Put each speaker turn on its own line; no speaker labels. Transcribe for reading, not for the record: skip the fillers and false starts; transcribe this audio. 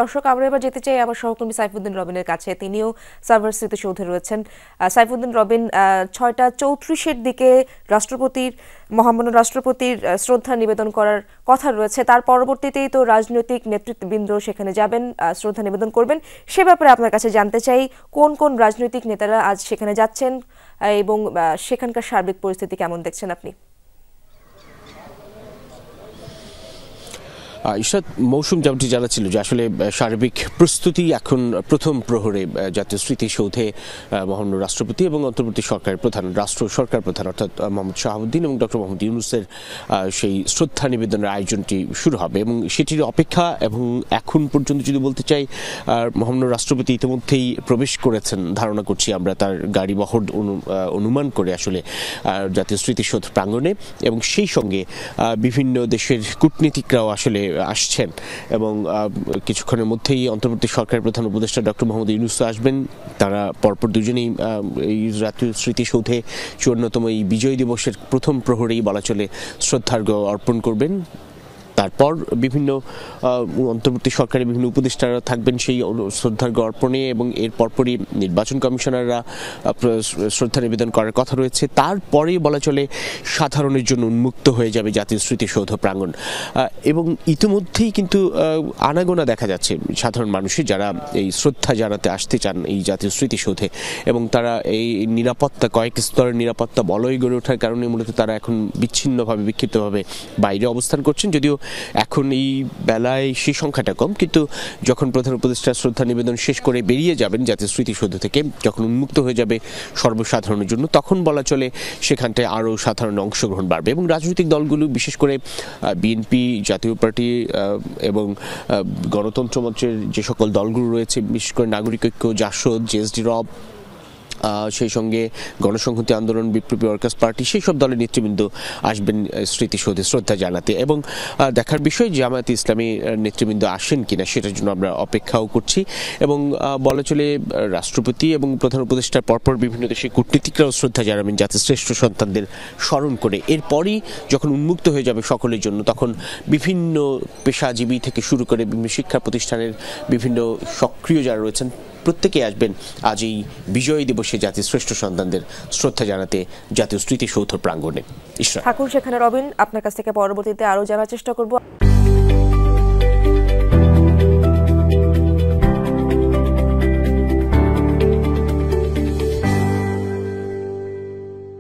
দর্শক, আমরা এবার যেতে চাই আমার সহকর্মী সাইফুদ্দিন রবিনের কাছে। তিনিও সার্ভার স্মৃতিসৌধে রয়েছেন। সাইফুদ্দিন রবিন, ৬টা ৩৪-এর দিকে মহামান্য রাষ্ট্রপতির শ্রদ্ধা নিবেদন করার কথা রয়েছে। তার পরবর্তীতেই তো রাজনৈতিক নেতৃত্ববৃন্দ সেখানে যাবেন, শ্রদ্ধা নিবেদন করবেন। সে ব্যাপারে আপনার কাছে জানতে চাই, কোন কোন রাজনৈতিক নেতারা আজ সেখানে যাচ্ছেন এবং সেখানকার সার্বিক পরিস্থিতি কেমন দেখছেন আপনি?
ইশরাত, মৌসুম যেমনটি জানাচ্ছিল যে আসলে সার্বিক প্রস্তুতি এখন প্রথম প্রহরে জাতীয় স্মৃতিসৌধে মহামান্য রাষ্ট্রপতি এবং অন্তর্বর্তী সরকারের প্রধান সরকার প্রধান অর্থাৎ মোহাম্মদ শাহাবুদ্দিন এবং ডক্টর মোহাম্মদ ইউনূসের সেই শ্রদ্ধা নিবেদনের আয়োজনটি শুরু হবে এবং সেটির অপেক্ষা। এবং এখন পর্যন্ত যদি বলতে চাই, মহামান্য রাষ্ট্রপতি ইতিমধ্যেই প্রবেশ করেছেন, ধারণা করছি আমরা তার গাড়ি বহর অনুমান করে আসলে জাতীয় স্মৃতিসৌধ প্রাঙ্গণে, এবং সেই সঙ্গে বিভিন্ন দেশের কূটনীতিকরাও আসলে আসছেন এবং কিছুক্ষণের মধ্যেই অন্তর্বর্তী সরকারের প্রধান উপদেষ্টা ডক্টর মোহাম্মদ ইউনূস আসবেন। তারা পরপর দুজনেই এই জাতীয় স্মৃতিসৌধে ৫৪তম এই বিজয় দিবসের প্রথম প্রহরেই বলা চলে শ্রদ্ধার্ঘ্য অর্পণ করবেন। তারপর বিভিন্ন অন্তর্বর্তী সরকারের বিভিন্ন উপদেষ্টারা থাকবেন সেই শ্রদ্ধার্ঘ্য অর্পণে, এবং এর পরপরই নির্বাচন কমিশনাররা শ্রদ্ধা নিবেদন করার কথা রয়েছে। তারপরেই বলা চলে সাধারণের জন্য উন্মুক্ত হয়ে যাবে জাতীয় স্মৃতিসৌধ প্রাঙ্গণ। এবং ইতিমধ্যেই কিন্তু আনাগোনা দেখা যাচ্ছে সাধারণ মানুষের, যারা এই শ্রদ্ধা জানাতে আসতে চান এই জাতীয় স্মৃতিসৌধে, এবং তারা এই নিরাপত্তা, কয়েক স্তরের নিরাপত্তা বলয় গড়ে ওঠার কারণে মূলত তারা এখন বিচ্ছিন্নভাবে বিক্ষিপ্তভাবে বাইরে অবস্থান করছেন। যদিও এখন এই বেলায় সেই সংখ্যাটা কম, কিন্তু যখন প্রধান উপদেষ্টা শ্রদ্ধা নিবেদন শেষ করে বেরিয়ে যাবেন জাতীয় স্মৃতিসৌধ থেকে, যখন উন্মুক্ত হয়ে যাবে সর্বসাধারণের জন্য, তখন বলা চলে সেখানটায় আরও সাধারণ অংশগ্রহণ বাড়বে। এবং রাজনৈতিক দলগুলো, বিশেষ করে বিএনপি, জাতীয় পার্টি এবং গণতন্ত্র মঞ্চের যে সকল দলগুলো রয়েছে, বিশেষ করে নাগরিক ঐক্য, জাসদ, জেএসডি রব, সেই সঙ্গে গণসংহতি আন্দোলন, বিপ্লবী ওয়ার্কার্স পার্টি, সেই সব দলের নেতৃবৃন্দ আসবেন স্মৃতিসৌধে শ্রদ্ধা জানাতে। এবং দেখার বিষয় জামায়াতে ইসলামী নেতৃবৃন্দ আসেন কিনা সেটার জন্য আমরা অপেক্ষাও করছি। এবং বলা চলে রাষ্ট্রপতি এবং প্রধান উপদেষ্টার পরপর বিভিন্ন দেশের কূটনীতিকরাও শ্রদ্ধা জানাবেন জাতির শ্রেষ্ঠ সন্তানদের স্মরণ করে। এরপরই যখন উন্মুক্ত হয়ে যাবে সকলের জন্য, তখন বিভিন্ন পেশাজীবী থেকে শুরু করে বিভিন্ন শিক্ষা প্রতিষ্ঠানের বিভিন্ন সক্রিয় যারা রয়েছেন প্রত্যেকে আসবেন আজ এই বিজয় দিবসে জাতির শ্রেষ্ঠ সন্তানদের শ্রদ্ধা জানাতে জাতীয় স্মৃতিসৌধ প্রাঙ্গণে।
ঠাকুর সেখানে রবিন, আপনার কাছ থেকে পরবর্তীতে আরো জানার চেষ্টা করব।